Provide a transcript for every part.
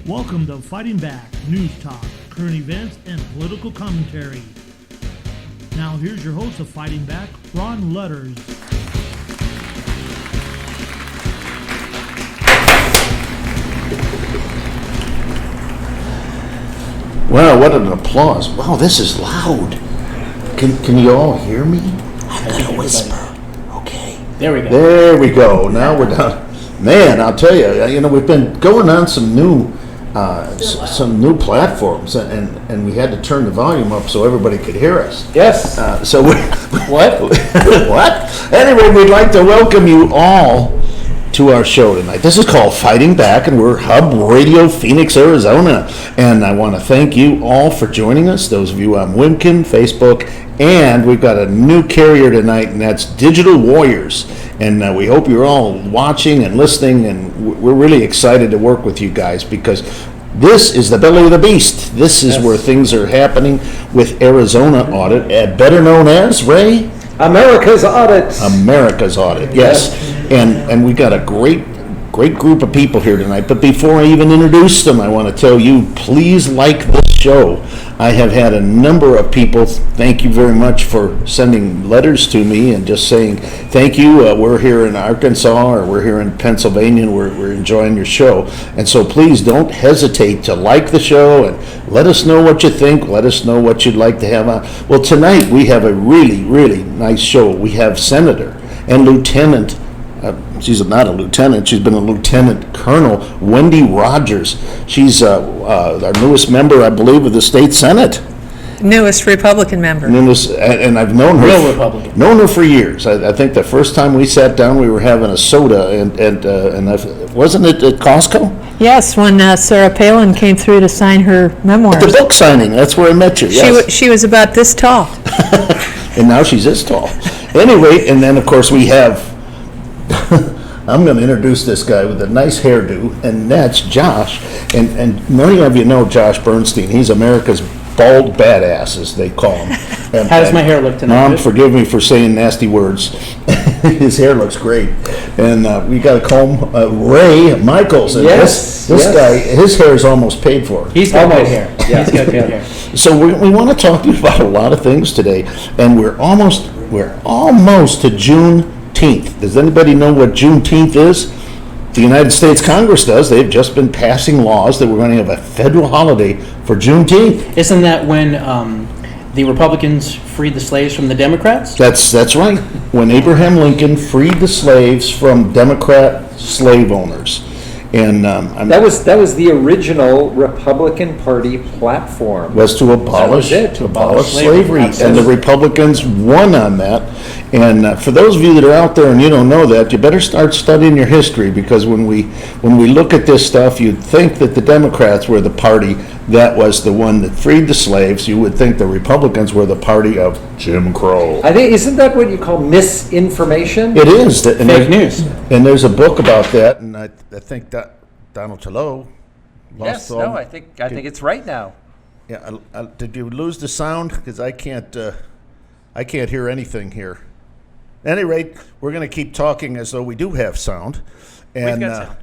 Welcome to Fighting Back, news talk, current events, and political commentary. Now here's your host of Fighting Back, Ron Ludders. Wow, what an applause. Wow, this is loud. Can you all hear me? I'm going to whisper. Okay. There we go. There we go. Now we're done. Man, I'll tell you, we've been going on some new platforms, and we had to turn the volume up so everybody could hear us. Yes. So we, What? what? Anyway, we'd like to welcome you all to our show tonight. This is called Fighting Back, and we're Hub Radio, Phoenix, Arizona. And I want to thank you all for joining us, those of you on Wimkin, Facebook, and we've got a new carrier tonight, and that's Digital Warriors. And we hope you're all watching and listening, and we're really excited to work with you guys because this is the belly of the beast. This is where things are happening with Arizona Audit, better known as, Ray? America's Audit. America's Audit, yes. And we got a great group of people here tonight. But before I even introduce them, I want to tell you, please like this show. I have had a number of people, thank you very much for sending letters to me and just saying, thank you, we're here in Arkansas or we're here in Pennsylvania and we're enjoying your show. And so please don't hesitate to like the show and let us know what you think. Let us know what you'd like to have on. Well, tonight we have a really, really nice show. We have Senator and Lieutenant, she's not a lieutenant, she's been a lieutenant colonel, Wendy Rogers. She's our newest member, I believe, of the state Senate. Newest Republican member. And I've known her. Real Republican. Known her for years. I think the first time we sat down, we were having a soda, and wasn't it at Costco? Yes, when Sarah Palin came through to sign her memoirs. The book signing. That's where I met you. Yes. She was about this tall. And now she's this tall. Anyway, and then of course we have. I'm going to introduce this guy with a nice hairdo, and that's Josh. And many of you know Josh Bernstein. He's America's bald badass, as they call him. And, How does my hair look tonight? Mom, forgive me for saying nasty words. His hair looks great. And we got to comb Ray Michaels. And Yes, this yes. guy, his hair is almost paid for. He's got good Almost. hair. Yeah. He's got good hair. So we want to talk to you about a lot of things today, and we're almost to Juneteenth. Does anybody know what Juneteenth is? The United States Congress does. They've just been passing laws that we're going to have a federal holiday for Juneteenth. Isn't that when the Republicans freed the slaves from the Democrats? That's right. When Abraham Lincoln freed the slaves from Democrat slave owners. And That was the original Republican Party platform. was to abolish That was it, to abolish abolish slavery. slavery, and the Absolutely. Republicans won on that. And for those of you that are out there and you don't know that, you better start studying your history, because when we look at this stuff, you'd think that the Democrats were the party that was the one that freed the slaves. You would think the Republicans were the party of Jim Crow. I think, isn't that what you call misinformation? It is. And Fake news. And there's a book about that, and I think that Donald Tallow Yes, lost all- no, I think it's right now. Yeah, did you lose the sound? Because I can't hear anything here. At any rate, we're going to keep talking as though we do have sound. And We've got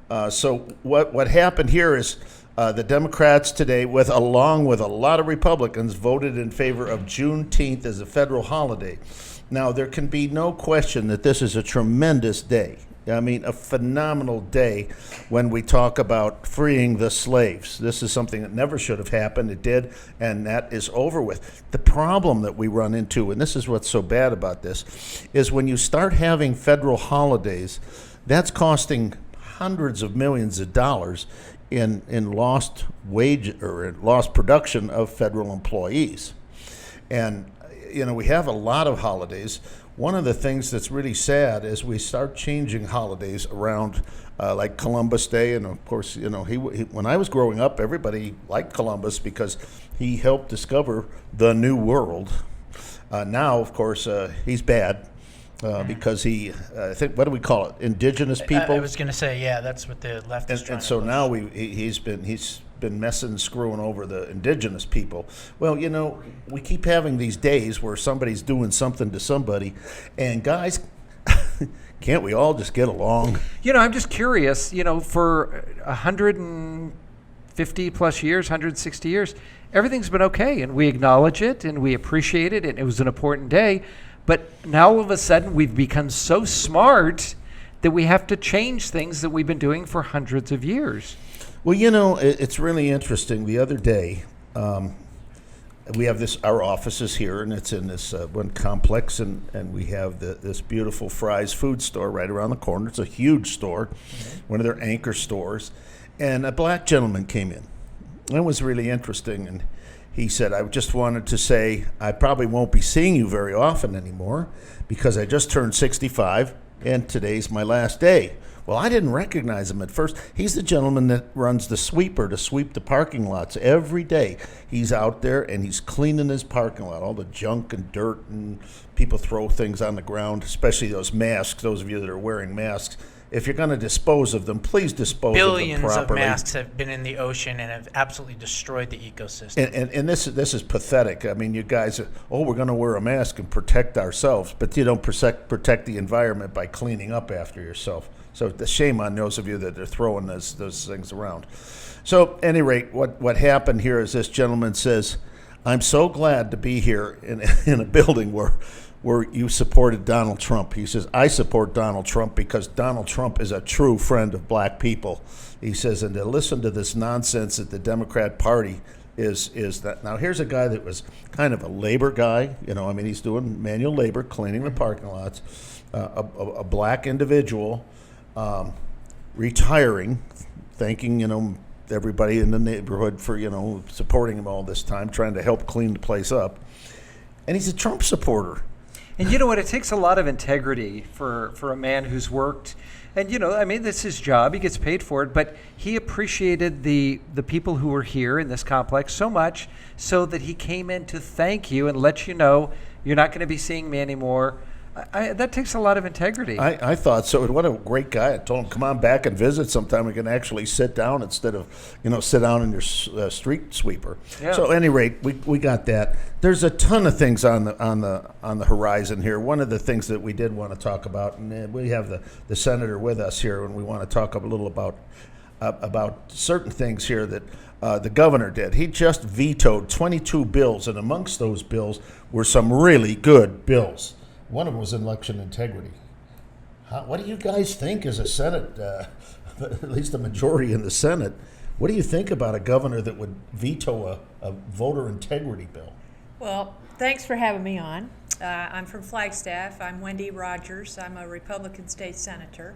sound. so what happened here is the Democrats today, along with a lot of Republicans, voted in favor of Juneteenth as a federal holiday. Now, there can be no question that this is a tremendous day. I mean, a phenomenal day when we talk about freeing the slaves. This is something that never should have happened. It did, and that is over with. The problem that we run into, and this is what's so bad about this, is when you start having federal holidays, that's costing hundreds of millions of dollars in lost wage or in lost production of federal employees. And, we have a lot of holidays. One of the things that's really sad is we start changing holidays around, like Columbus Day, and of course, he when I was growing up, everybody liked Columbus because he helped discover the New World. Now, of course, he's bad because he, I think, what do we call it? Indigenous people. I was going to say, yeah, that's what the left is trying And to so push. now he's been messing and screwing over the indigenous people. Well, we keep having these days where somebody's doing something to somebody, and guys, can't we all just get along? I'm just curious, for 100 and 150 plus years, 160 years, everything's been okay. And we acknowledge it and we appreciate it. And it was an important day. But now all of a sudden we've become so smart that we have to change things that we've been doing for hundreds of years. Well, it's really interesting. The other day, we have our offices here, and it's in this one complex, and we have this beautiful Fry's food store right around the corner. It's a huge store, one of their anchor stores. And a black gentleman came in. It was really interesting, and he said, I just wanted to say I probably won't be seeing you very often anymore because I just turned 65, and today's my last day. Well, I didn't recognize him at first. He's the gentleman that runs the sweeper to sweep the parking lots every day. He's out there and he's cleaning his parking lot, all the junk and dirt, and people throw things on the ground, especially those masks, those of you that are wearing masks. If you're going to dispose of them, please dispose of them Billions properly. of masks have been in the ocean and have absolutely destroyed the ecosystem. And this is pathetic. I mean, you guys, we're going to wear a mask and protect ourselves, but you don't protect the environment by cleaning up after yourself. So the shame on those of you that are throwing those things around. So at any rate, what happened here is this gentleman says, I'm so glad to be here in a building where you supported Donald Trump. He says, I support Donald Trump because Donald Trump is a true friend of black people. He says, and to listen to this nonsense that the Democrat Party is that. Now, here's a guy that was kind of a labor guy. He's doing manual labor, cleaning the parking lots, a black individual, retiring, thanking, everybody in the neighborhood for, supporting him all this time, trying to help clean the place up. And he's a Trump supporter. And you know what? It takes a lot of integrity for a man who's worked. And, this is his job. He gets paid for it. But he appreciated the people who were here in this complex so much so that he came in to thank you and let you know you're not going to be seeing me anymore. That takes a lot of integrity. I thought so. What a great guy. I told him, come on back and visit sometime. We can actually sit down instead of, sit down in your street sweeper. Yeah. So at any rate, we got that. There's a ton of things on the horizon here. One of the things that we did want to talk about, and we have the senator with us here, and we want to talk a little about certain things here that the governor did. He just vetoed 22 bills, and amongst those bills were some really good bills. One of them was election integrity. What do you guys think as a Senate, at least a majority in the Senate, what do you think about a governor that would veto a voter integrity bill? Well, thanks for having me on. I'm from Flagstaff. I'm Wendy Rogers. I'm a Republican state senator.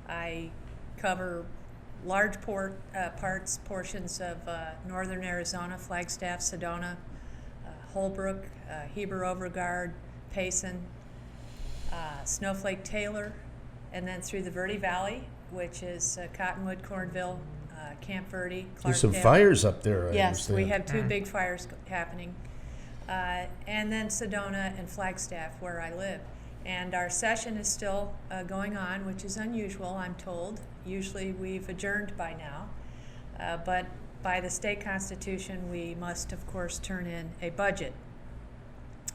I cover large portions of northern Arizona, Flagstaff, Sedona, Holbrook, Heber Overgaard, Payson, Snowflake Taylor, and then through the Verde Valley, which is Cottonwood, Cornville, Camp Verde, Clarkdale. There's some fires up there, I Yes, understand. we have two big fires happening. And then Sedona and Flagstaff, where I live. And our session is still going on, which is unusual, I'm told. Usually we've adjourned by now. But by the state constitution, we must, of course, turn in a budget.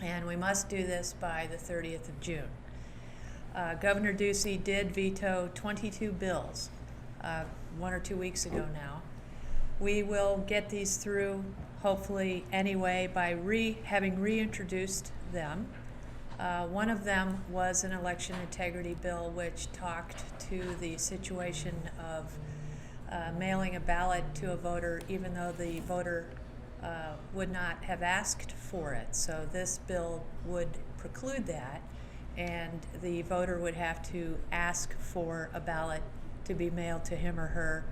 And we must do this by the 30th of June. Governor Ducey did veto 22 bills 1 or 2 weeks ago now. We will get these through, hopefully anyway, by having reintroduced them. One of them was an election integrity bill which talked to the situation of mailing a ballot to a voter even though the voter would not have asked for it. So this bill would preclude that, and the voter would have to ask for a ballot to be mailed to him or her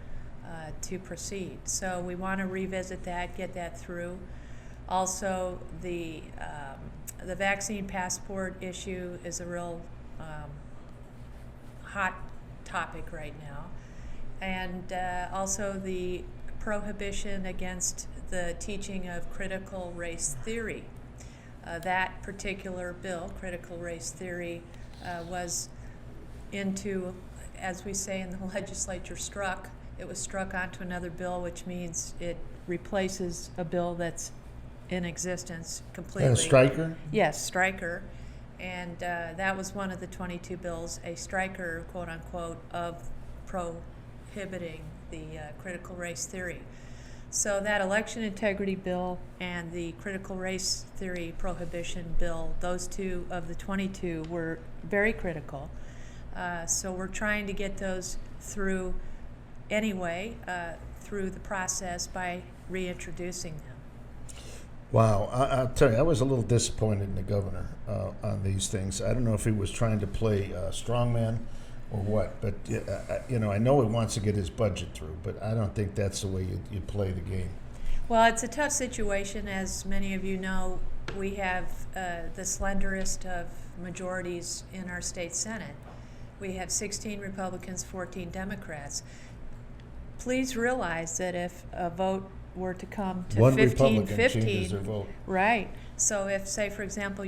to proceed. So we want to revisit that, get that through. Also, the vaccine passport issue is a real hot topic right now. And also the prohibition against the teaching of critical race theory. That particular bill, critical race theory, was into, as we say in the legislature, struck. It was struck onto another bill, which means it replaces a bill that's in existence completely. And a striker? Yes, striker. And that was one of the 22 bills, a striker, quote unquote, of prohibiting the critical race theory. So that election integrity bill and the critical race theory prohibition bill, those two of the 22 were very critical. So we're trying to get those through anyway, through the process by reintroducing them. Wow, I'll tell you, I was a little disappointed in the governor on these things. I don't know if he was trying to play strongman or what, but I know he wants to get his budget through, but I don't think that's the way you play the game. Well, it's a tough situation. As many of you know, we have the slenderest of majorities in our state Senate. We have 16 Republicans, 14 Democrats. Please realize that if a vote were to come to One 15-15, Republican changes their vote. right. So if, say, for example,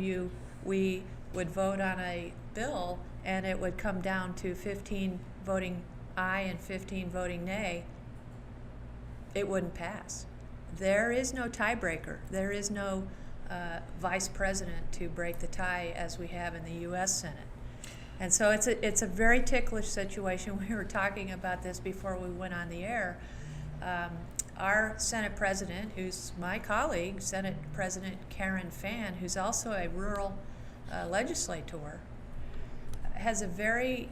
we would vote on a bill and it would come down to 15 voting aye and 15 voting nay, it wouldn't pass. There is no tiebreaker. There is no vice president to break the tie as we have in the U.S. Senate. And so it's a very ticklish situation. We were talking about this before we went on the air. Our Senate President, who's my colleague, Senate President Karen Fann, who's also a rural legislator, has a very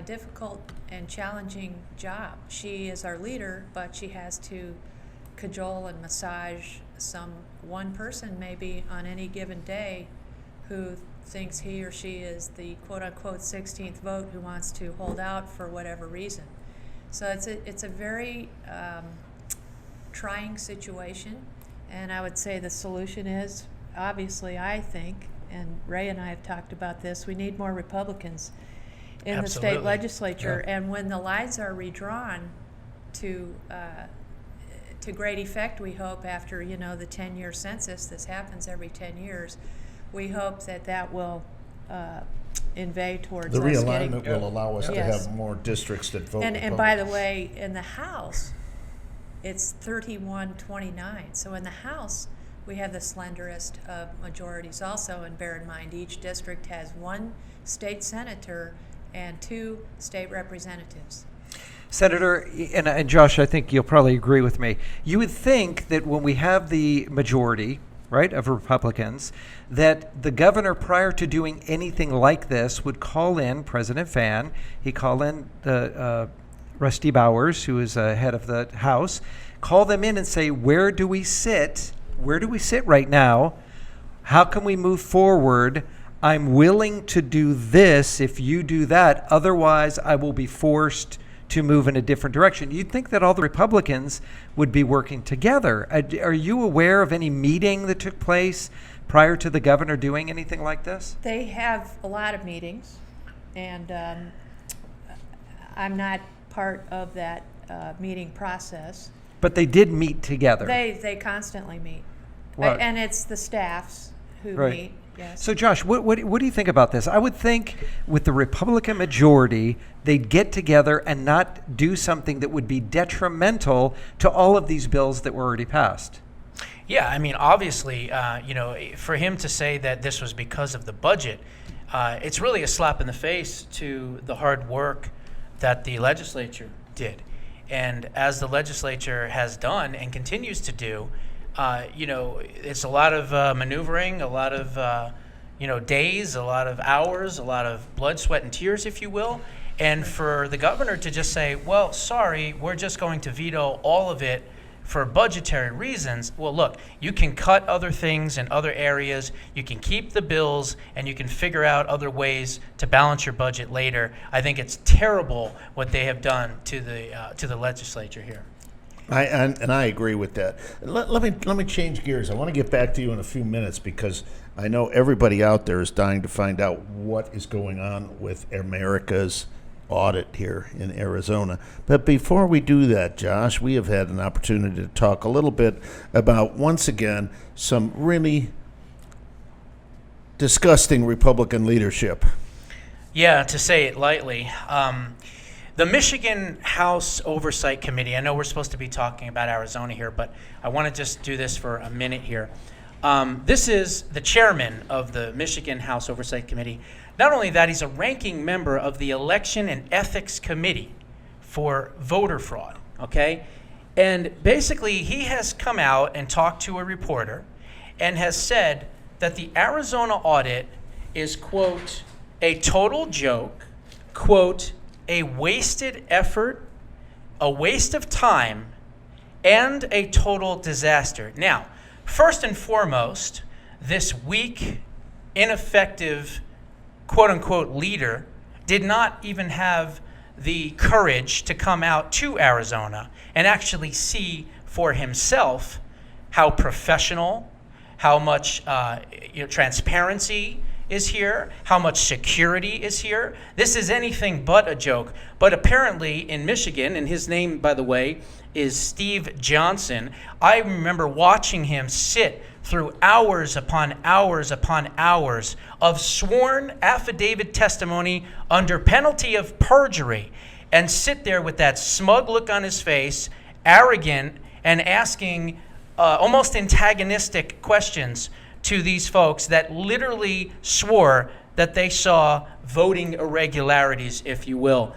difficult and challenging job. She is our leader, but she has to cajole and massage one person maybe on any given day who thinks he or she is the quote-unquote 16th vote who wants to hold out for whatever reason. So it's a very trying situation, and I would say the solution is, obviously, I think, and Ray and I have talked about this, we need more Republicans in the state Absolutely. legislature. Yeah. And when the lines are redrawn to great effect, we hope, after the 10-year census, this happens every 10 years, we hope that will inveigh towards The us getting. realignment will allow us to Yes. have more districts that vote And by the Republican. way, in the House, it's 31-29. So in the House, we have the slenderest of majorities also. And bear in mind, each district has one state senator and 2 state representatives. Senator, and Josh, I think you'll probably agree with me. You would think that when we have the majority, right, of Republicans, that the governor, prior to doing anything like this, would call in President Fann. He'd call in the Rusty Bowers, who is head of the House, call them in and say, where do we sit? Where do we sit right now? How can we move forward? I'm willing to do this if you do that. Otherwise, I will be forced to move in a different direction. You'd think that all the Republicans would be working together. Are you aware of any meeting that took place prior to the governor doing anything like this? They have a lot of meetings, and I'm not part of that meeting process. But they did meet together. They constantly meet. Right. And it's the staffs who Right. meet, yes. So, Josh, what do you think about this? I would think with the Republican majority, they'd get together and not do something that would be detrimental to all of these bills that were already passed. Yeah, I mean, obviously, for him to say that this was because of the budget, it's really a slap in the face to the hard work that the legislature did. And as the legislature has done and continues to do, it's a lot of maneuvering, a lot of, days, a lot of hours, a lot of blood, sweat, and tears, if you will. And for the governor to just say, well, sorry, we're just going to veto all of it for budgetary reasons. Well, look, you can cut other things in other areas, you can keep the bills, and you can figure out other ways to balance your budget later. I think it's terrible what they have done to the legislature here. I agree with that. Let me change gears. I want to get back to you in a few minutes because I know everybody out there is dying to find out what is going on with America's audit here in Arizona. But before we do that, Josh, we have had an opportunity to talk a little bit about, once again, some really disgusting Republican leadership. Yeah, to say it lightly. The Michigan House Oversight Committee, I know we're supposed to be talking about Arizona here, but I want to just do this for a minute here. This is the chairman of the Michigan House Oversight Committee. Not only that, he's a ranking member of the Election and Ethics Committee for voter fraud, okay? And basically, he has come out and talked to a reporter and has said that the Arizona audit is, quote, a total joke, quote, a wasted effort, a waste of time, and a total disaster. Now, first and foremost, this weak, ineffective, quote-unquote leader did not even have the courage to come out to Arizona and actually see for himself how professional, how much transparency is here, how much security is here. This is anything but a joke. But apparently in Michigan, and his name, by the way, is Steve Johnson, I remember watching him sit through hours upon hours upon hours of sworn affidavit testimony under penalty of perjury, and sit there with that smug look on his face, arrogant, and asking almost antagonistic questions to these folks that literally swore that they saw voting irregularities, if you will.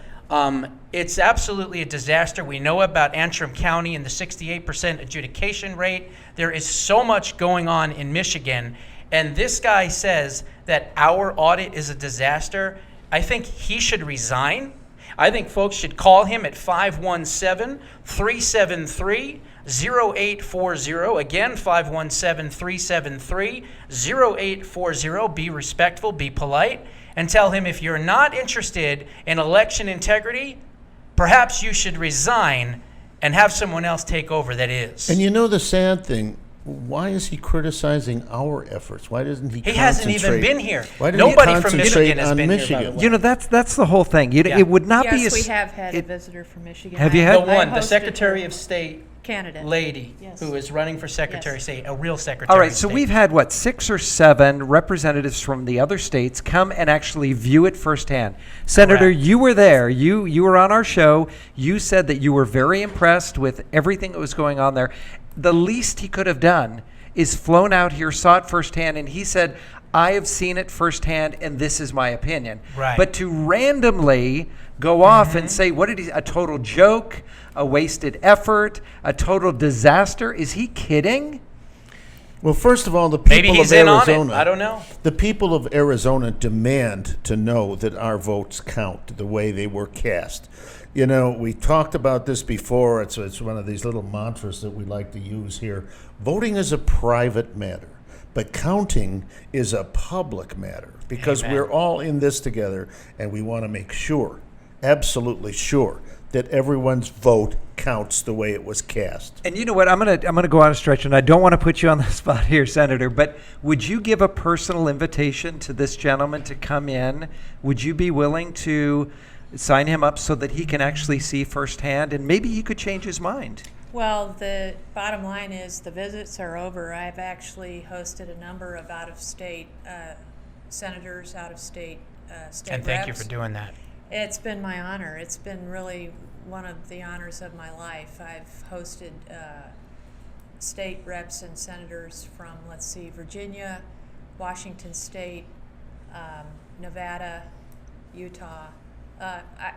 It's absolutely a disaster. We know about Antrim County and the 68% adjudication rate. There is so much going on in Michigan, and this guy says that our audit is a disaster. I think he should resign. I think folks should call him at 517-373-0840. Again, 517-373-0840. Be respectful, be polite, and tell him if you're not interested in election integrity, perhaps you should resign and have someone else take over that is. And you know the sad thing, why is he criticizing our efforts? Why doesn't he He hasn't even been here. Why didn't Nobody he from concentrate Michigan has on been Michigan? here, by the way. You know, that's the whole thing. Yeah. It would not be Yes, as we have had a it- visitor from Michigan. Have you I- had- The I one, the hosted Secretary her of State candidate lady Yes. who is running for Secretary of Yes. State, a real Secretary All right, of so State. we've had, 6 or 7 representatives from the other states come and actually view it firsthand. Senator, Correct. you were there. You were on our show. You said that you were very impressed with everything that was going on there. The least he could have done is flown out here, saw it firsthand, and he said, I have seen it firsthand, and this is my opinion. Right. But to randomly go off and say, what did he, a total joke, a wasted effort, a total disaster, is he kidding? Well, first of all, the people Maybe he's of in on Arizona, it. I don't know. The people of Arizona demand to know that our votes count the way they were cast. You know, we talked about this before. It's one of these little mantras that we like to use here. Voting is a private matter, but counting is a public matter because Amen. we're all in this together, and we want to make sure, absolutely sure, that everyone's vote counts the way it was cast. And you know what? I'm gonna go on a stretch, and I don't want to put you on the spot here, Senator. But would you give a personal invitation to this gentleman to come in? Would you be willing to sign him up so that he can actually see firsthand, and maybe he could change his mind? Well, the bottom line is the visits are over. I've actually hosted a number of out-of-state senators, out-of-state state And thank you reps. for doing that. It's been my honor. It's been really one of the honors of my life. I've hosted state reps and senators from, Virginia, Washington State, Nevada, Utah.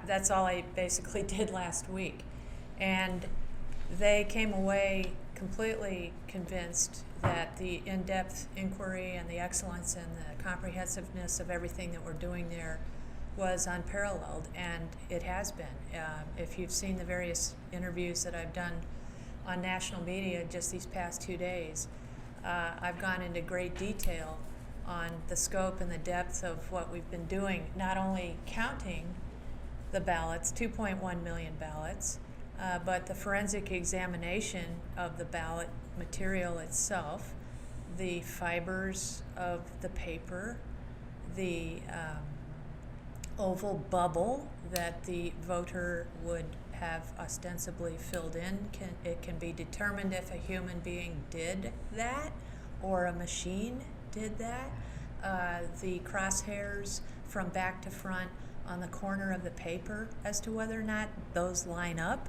That's all I basically did last week. And they came away completely convinced that the in-depth inquiry and the excellence and the comprehensiveness of everything that we're doing there was unparalleled, and it has been. If you've seen the various interviews that I've done on national media just these past 2 days, I've gone into great detail on the scope and the depth of what we've been doing, not only counting the ballots, 2.1 million ballots, but the forensic examination of the ballot material itself, the fibers of the paper, the oval bubble that the voter would have ostensibly filled in. It can be determined if a human being did that or a machine did that. The crosshairs from back to front on the corner of the paper as to whether or not those line up.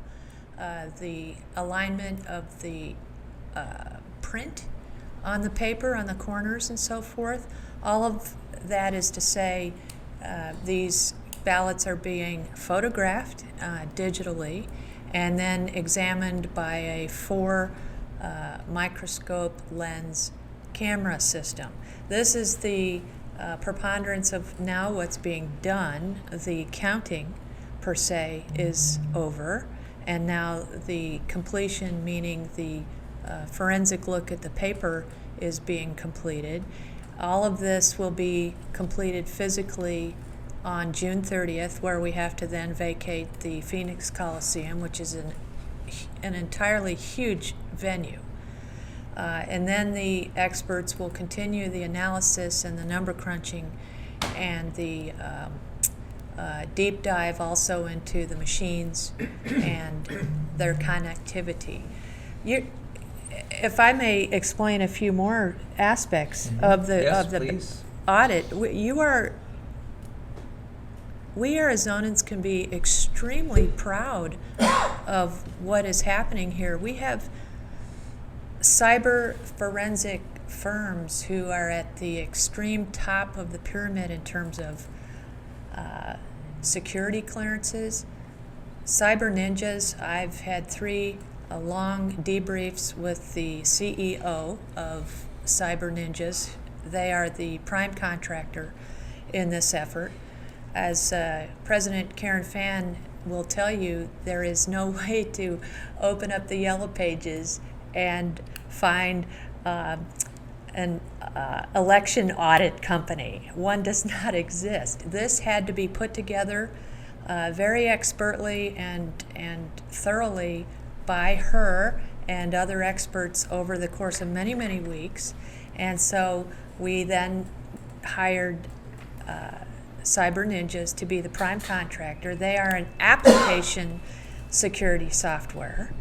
The alignment of the print on the paper, on the corners and so forth. All of that is to say these ballots are being photographed digitally, and then examined by a 4 microscope lens camera system. This is the preponderance of now what's being done. The counting per se is over, and now the completion, meaning the forensic look at the paper, is being completed. All of this will be completed physically on June 30th, where we have to then vacate the Phoenix Coliseum, which is an entirely huge venue. And then the experts will continue the analysis and the number crunching and the deep dive also into the machines and their connectivity. If I may explain a few more aspects of the Please. audit, we Arizonans can be extremely proud of what is happening here. We have cyber forensic firms who are at the extreme top of the pyramid in terms of security clearances. Cyber ninjas, I've had 3 long debriefs with the CEO of Cyber Ninjas. They are the prime contractor in this effort. As President Karen Fann will tell you, there is no way to open up the yellow pages and find an election audit company. One does not exist. This had to be put together very expertly and thoroughly by her and other experts over the course of many, many weeks. And so we then hired Cyber Ninjas to be the prime contractor. They are an application security software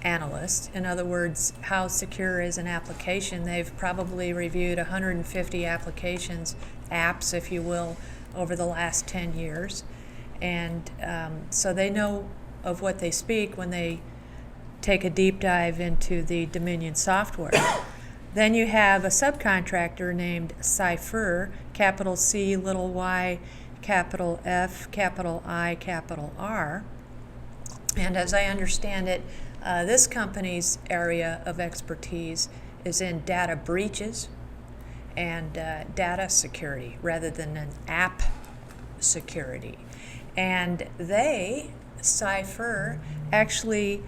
analyst. In other words, how secure is an application? They've probably reviewed 150 applications, apps, if you will, over the last 10 years. And so they know of what they speak when they take a deep dive into the Dominion software. Then you have a subcontractor named Cypher, capital C, little y, capital F, capital I, capital R. And as I understand it, this company's area of expertise is in data breaches and data security rather than an app security. And they, Cypher, actually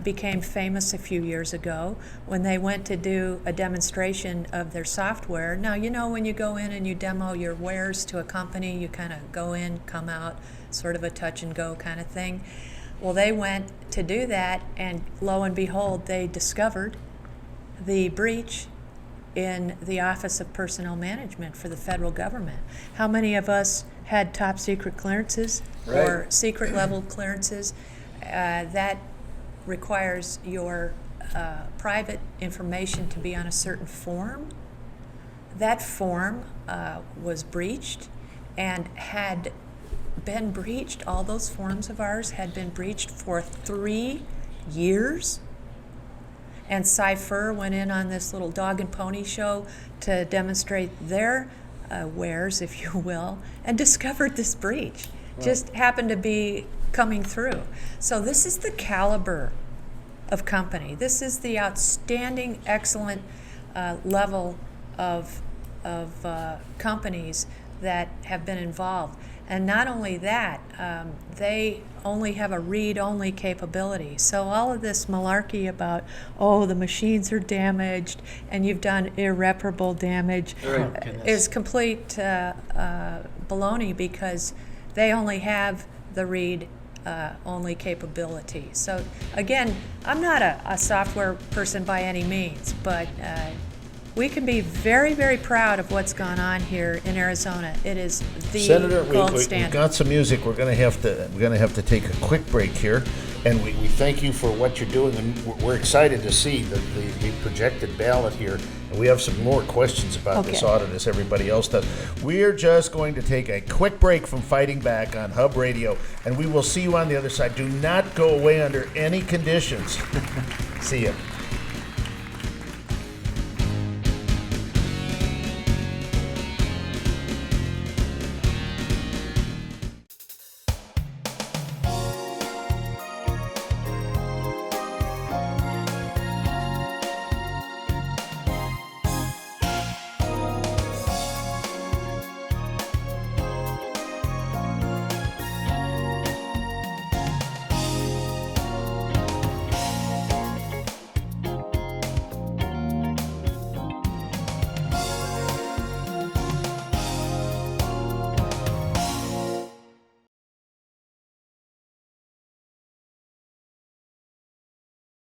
became famous a few years ago when they went to do a demonstration of their software. Now, you know, when you go in and you demo your wares to a company, you kind of go in, come out, sort of a touch and go kind of thing. Well, they went to do that, and lo and behold, they discovered the breach in the Office of Personnel Management for the federal government. How many of us had top secret clearances or secret level clearances? That requires your private information to be on a certain form. That form was breached and had been breached. All those forms of ours had been breached for 3 years. And Cypher went in on this little dog and pony show to demonstrate their wares, if you will, and discovered this breach. Just happened to be coming through. So this is the caliber of company. This is the outstanding, excellent level of companies that have been involved. And not only that, they only have a read-only capability. So all of this malarkey about, oh, the machines are damaged and you've done irreparable damage is complete baloney, because they only have the read-only capability. So again, I'm not a software person by any means, but we can be very, very proud of what's gone on here in Arizona. It is the Senator, gold we've standard. got some music. We're going to have to take a quick break here, and we thank you for what you're doing, and we're excited to see the projected ballot here. And we have some more questions about this audit, as everybody else does. We're just going to take a quick break from Fighting Back on Hub Radio, and we will see you on the other side. Do not go away under any conditions. See you.